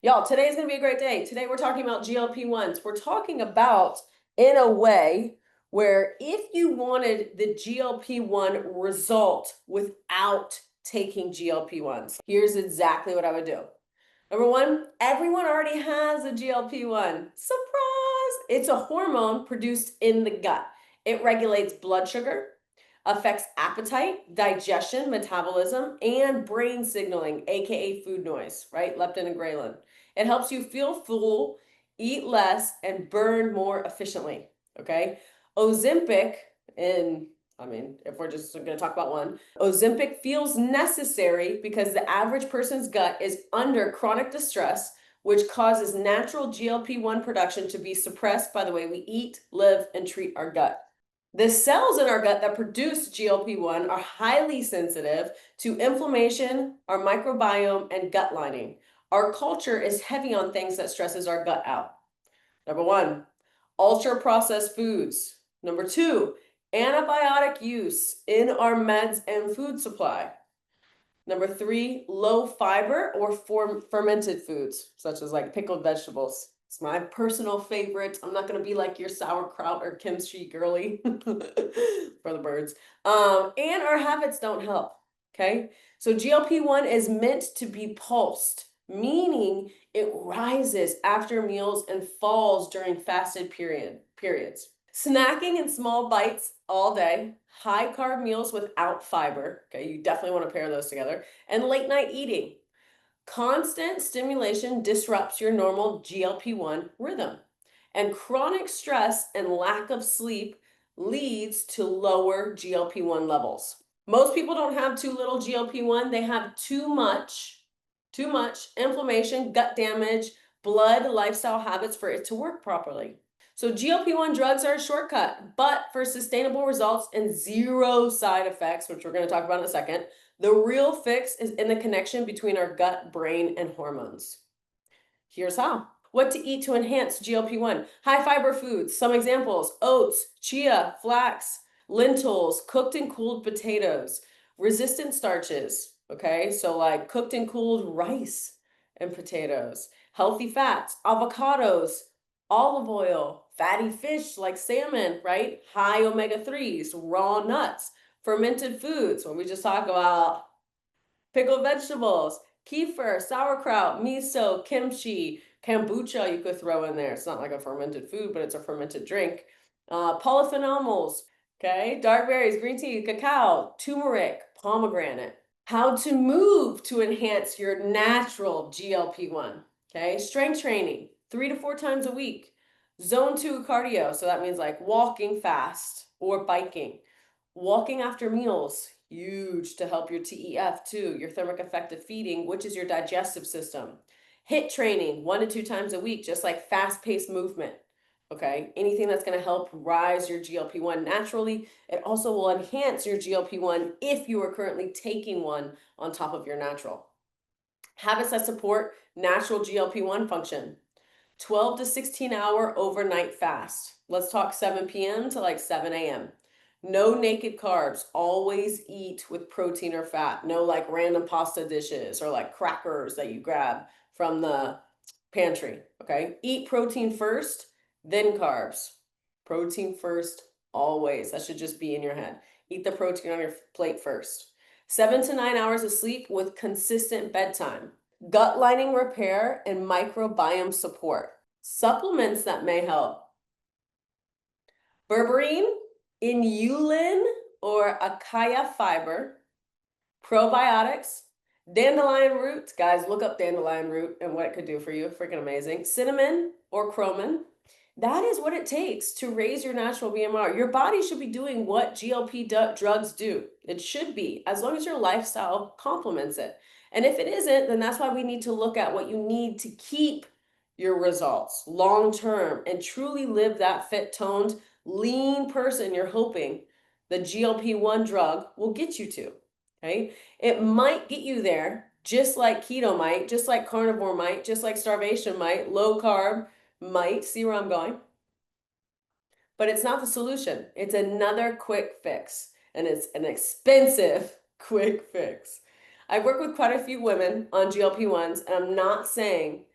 Y'all, today's going to be a great day. Today we're talking about GLP-1s. We're talking about in a way where if you wanted the GLP-1 result without taking GLP-1s, here's exactly what I would do. Number one, everyone already has a GLP-1. Surprise! It's a hormone produced in the gut. It regulates blood sugar, affects appetite, digestion, metabolism, and brain signaling, aka food noise, right? Leptin and ghrelin. It helps you feel full, eat less, and burn more efficiently. Okay. Ozempic, and if we're just going to talk about one, Ozempic feels necessary because the average person's gut is under chronic distress, which causes natural GLP-1 production to be suppressed by the way we eat, live, and treat our gut. The cells in our gut that produce GLP-1 are highly sensitive to inflammation, our microbiome, and gut lining. Our culture is heavy on things that stresses our gut out. Number one, ultra processed foods. Number two, antibiotic use in our meds and food supply. Number three, low fiber or fermented foods, such as like pickled vegetables. It's my personal favorite. I'm not going to be like your sauerkraut or kimchi girly for the birds. And our habits don't help. Okay. So GLP-1 is meant to be pulsed, meaning it rises after meals and falls during fasted periods. Snacking in small bites all day, high carb meals without fiber. Okay. You definitely want to pair those together, and late night eating. Constant stimulation disrupts your normal GLP-1 rhythm, and chronic stress and lack of sleep leads to lower GLP-1 levels. Most people don't have too little GLP-1, they have too much inflammation, gut damage, blood, lifestyle habits for it to work properly. So GLP-1 drugs are a shortcut, but for sustainable results and zero side effects, which we're going to talk about in a second, the real fix is in the connection between our gut, brain, and hormones. Here's how. What to eat to enhance GLP-1. High fiber foods. Some examples: oats, chia, flax, lentils, cooked and cooled potatoes, resistant starches. Okay, so like cooked and cooled rice and potatoes. Healthy fats, avocados, olive oil, fatty fish like salmon, right? High omega-3s, raw nuts, fermented foods, when we just talk about pickled vegetables, kefir, sauerkraut, miso, kimchi, kombucha you could throw in there. It's not like a fermented food, but it's a fermented drink. Polyphenols, okay? Dark berries, green tea, cacao, turmeric, pomegranate. How to move to enhance your natural GLP-1, okay? Strength training, 3 to 4 times a week. Zone 2 cardio, so that means like walking fast or biking. Walking after meals, huge to help your TEF too, your thermic effective feeding, which is your digestive system. HIIT training 1 to 2 times a week, just like fast-paced movement. Okay, anything that's going to help rise your GLP-1 naturally. It also will enhance your GLP-1 if you are currently taking one on top of your natural. Habits that support natural GLP-1 function. 12 to 16 hour overnight fast. Let's talk 7 p.m. to like 7 a.m. No naked carbs. Always eat with protein or fat. No like random pasta dishes or like crackers that you grab from the pantry. Okay. Eat protein first, then carbs. Protein first, always. That should just be in your head. Eat the protein on your plate first. 7 to 9 hours of sleep with consistent bedtime. Gut lining repair and microbiome support. Supplements that may help: berberine, inulin, or acacia fiber, probiotics, dandelion root. Guys, look up dandelion root and what it could do for you. Freaking amazing. Cinnamon or chromin. That is what it takes to raise your natural BMR. Your body should be doing what GLP drugs do. It should be, as long as your lifestyle complements it. And if it isn't, then that's why we need to look at what you need to keep your results long term and truly live that fit, toned, lean person you're hoping the GLP-1 drug will get you to. Okay. It might get you there, just like keto might, just like carnivore might, just like starvation might, low carb might. See where I'm going? But it's not the solution. It's another quick fix, and it's an expensive quick fix. I work with quite a few women on GLP-1s, and I'm not saying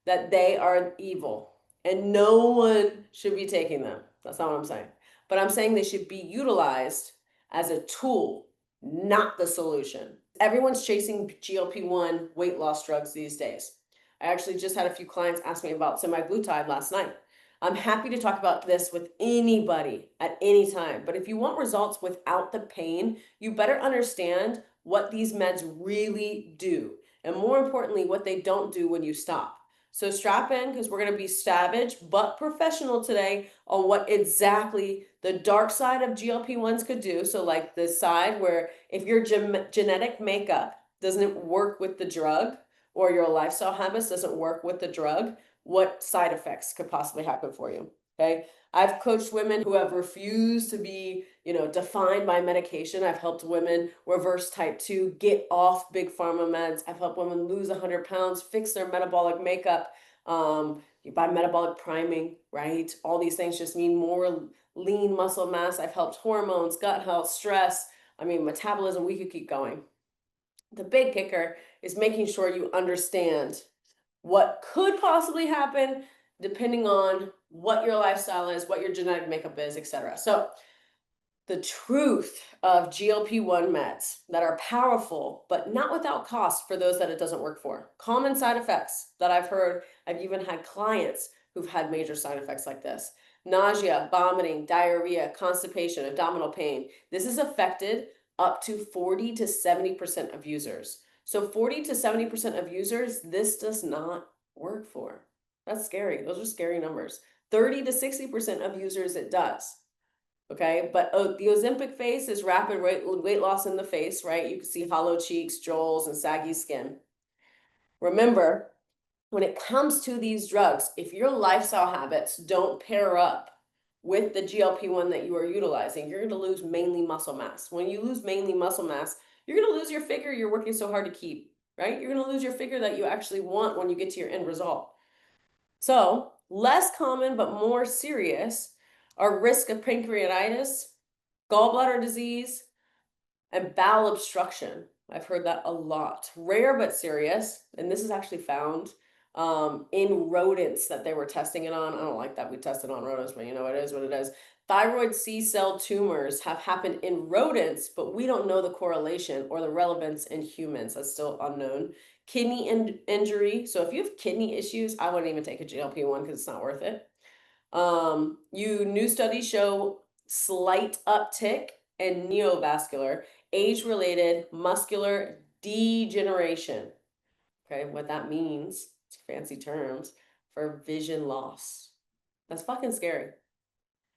that they are evil and no one should be taking them. That's not what I'm saying. But I'm saying they should be utilized as a tool, not the solution. Everyone's chasing GLP-1 weight loss drugs these days. I actually just had a few clients ask me about semaglutide last night. I'm happy to talk about this with anybody at any time, but if you want results without the pain, you better understand what these meds really do, and more importantly, what they don't do when you stop. So strap in, because we're going to be savage but professional today on what exactly the dark side of GLP-1s could do. So like the side where if your genetic makeup doesn't work with the drug, or your lifestyle habits doesn't work with the drug, what side effects could possibly happen for you. Okay. I've coached women who have refused to be, defined by medication. I've helped women reverse type 2, get off big pharma meds. I've helped women lose 100 pounds, fix their metabolic makeup by metabolic priming, right? All these things just mean more lean muscle mass. I've helped hormones, gut health, stress. Metabolism, we could keep going. The big kicker is making sure you understand what could possibly happen depending on what your lifestyle is, what your genetic makeup is, etc. So the truth of GLP-1 meds that are powerful, but not without cost for those that it doesn't work for. Common side effects that I've heard, I've even had clients who've had major side effects like this. Nausea, vomiting, diarrhea, constipation, abdominal pain. This is affected up to 40 to 70% of users. So 40 to 70% of users, this does not work for. That's scary. Those are scary numbers. 30 to 60% of users, it does. Okay, but the Ozempic face is rapid weight loss in the face, right? You can see hollow cheeks, jowls, and saggy skin. Remember, when it comes to these drugs, if your lifestyle habits don't pair up with the GLP-1 that you are utilizing, you're going to lose mainly muscle mass. When you lose mainly muscle mass, you're going to lose your figure you're working so hard to keep, right? You're going to lose your figure that you actually want when you get to your end result. So, less common but more serious are risk of pancreatitis, gallbladder disease, and bowel obstruction. I've heard that a lot. Rare but serious, and this is actually found in rodents that they were testing it on. I don't like that we tested on rodents, but it is what it is. Thyroid C-cell tumors have happened in rodents, but we don't know the correlation or the relevance in humans. That's still unknown. Kidney injury. So if you have kidney issues, I wouldn't even take a GLP-1 because it's not worth it. New studies show slight uptick in neovascular, age-related muscular degeneration. Okay, what that means, it's fancy terms for vision loss. That's fucking scary.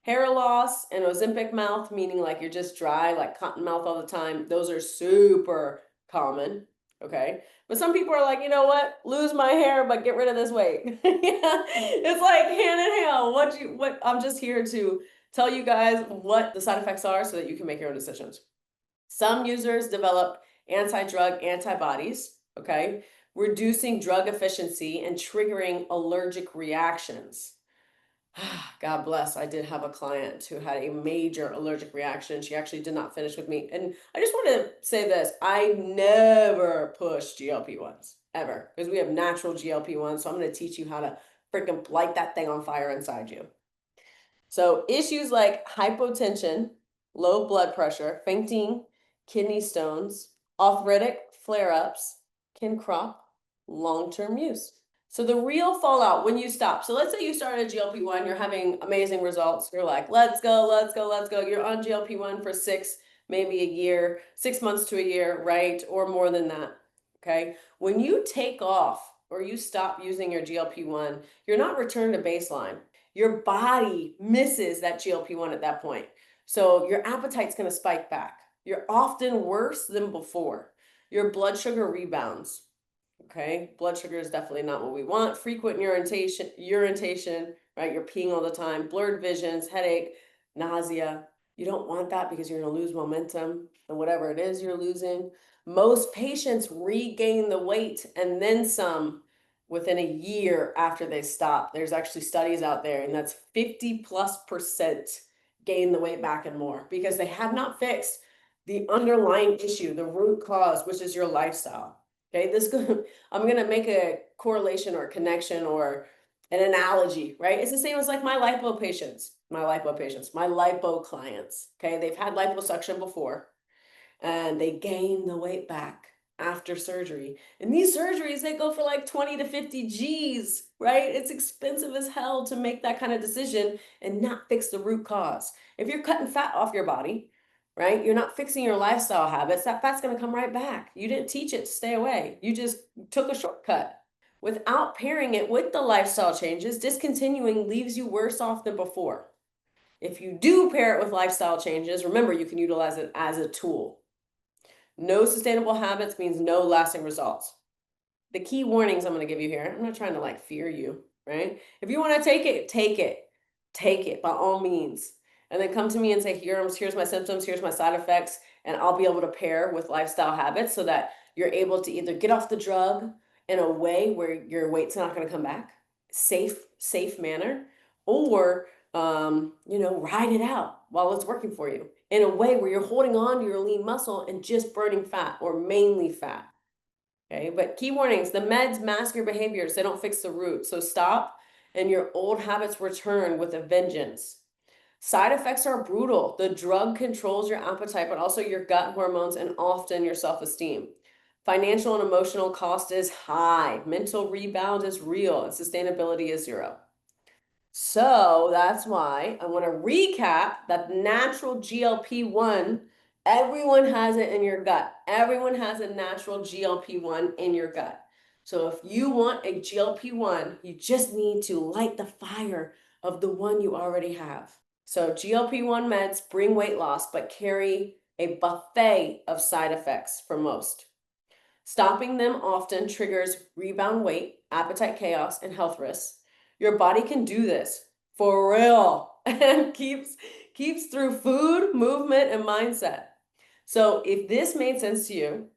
Hair loss and Ozempic mouth, meaning like you're just dry, like cotton mouth all the time. Those are super common. Okay. But some people are like, you know what? Lose my hair, but get rid of this weight. Yeah. It's like hand in hand. I'm just here to tell you guys what the side effects are so that you can make your own decisions. Some users develop anti-drug antibodies, okay, reducing drug efficiency and triggering allergic reactions. God bless. I did have a client who had a major allergic reaction. She actually did not finish with me. And I just want to say this. I never push GLP-1s, ever, because we have natural GLP-1s. So I'm going to teach you how to freaking light that thing on fire inside you. So issues like hypotension, low blood pressure, fainting, kidney stones, arthritic flare-ups can crop long-term use. So the real fallout when you stop. So let's say you started a GLP-1, you're having amazing results. You're like, let's go, let's go, let's go. You're on GLP-1 for maybe a year, 6 months to a year, right? Or more than that, okay? When you take off or you stop using your GLP-1, you're not returned to baseline. Your body misses that GLP-1 at that point. So your appetite's going to spike back. You're often worse than before. Your blood sugar rebounds. Okay, blood sugar is definitely not what we want. Frequent urination, right? You're peeing all the time, blurred visions, headache, nausea. You don't want that because you're going to lose momentum and whatever it is you're losing. Most patients regain the weight and then some within a year after they stop. There's actually studies out there, and that's 50+% gain the weight back and more because they have not fixed the underlying issue, the root cause, which is your lifestyle. Okay, I'm going to make a correlation or connection or an analogy, right? It's the same as like my lipo clients. Okay, they've had liposuction before and they gain the weight back after surgery. And these surgeries, they go for like 20 to 50 G's, right? It's expensive as hell to make that kind of decision and not fix the root cause. If you're cutting fat off your body, right, you're not fixing your lifestyle habits, that fat's going to come right back. You didn't teach it to stay away. You just took a shortcut. Without pairing it with the lifestyle changes, discontinuing leaves you worse off than before. If you do pair it with lifestyle changes, remember you can utilize it as a tool. No sustainable habits means no lasting results. The key warnings I'm going to give you here, I'm not trying to like fear you, right? If you want to take it, take it. Take it by all means. And then come to me and say, here's my symptoms, here's my side effects, and I'll be able to pair with lifestyle habits so that you're able to either get off the drug in a way where your weight's not going to come back, safe manner, or ride it out while it's working for you in a way where you're holding on to your lean muscle and just burning fat or mainly fat. Okay, but key warnings, the meds mask your behaviors, they don't fix the root. So stop and your old habits return with a vengeance. Side effects are brutal. The drug controls your appetite, but also your gut hormones and often your self-esteem. Financial and emotional cost is high. Mental rebound is real and sustainability is zero. So that's why I want to recap that natural GLP-1, everyone has it in your gut. Everyone has a natural GLP-1 in your gut. So if you want a GLP-1, you just need to light the fire of the one you already have. So GLP-1 meds bring weight loss, but carry a buffet of side effects for most. Stopping them often triggers rebound weight, appetite chaos, and health risks. Your body can do this for real and keeps through food, movement, and mindset. So if this made sense to you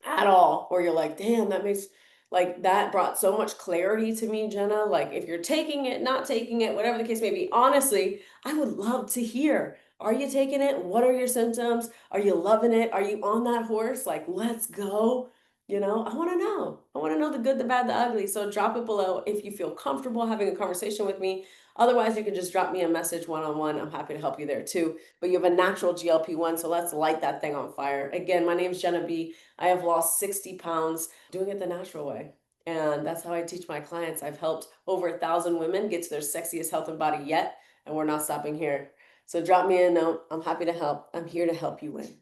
at all, or you're like, damn, that brought so much clarity to me, Jenna. Like if you're taking it, not taking it, whatever the case may be, honestly, I would love to hear. Are you taking it? What are your symptoms? Are you loving it? Are you on that horse? Like, let's go. I want to know. I want to know the good, the bad, the ugly. So drop it below if you feel comfortable having a conversation with me. Otherwise, you can just drop me a message one-on-one. I'm happy to help you there too. But you have a natural GLP-1, so let's light that thing on fire. Again, my name's Jenna B. I have lost 60 pounds doing it the natural way. And that's how I teach my clients. I've helped over 1,000 women get to their sexiest health and body yet, and we're not stopping here. So drop me a note. I'm happy to help. I'm here to help you win.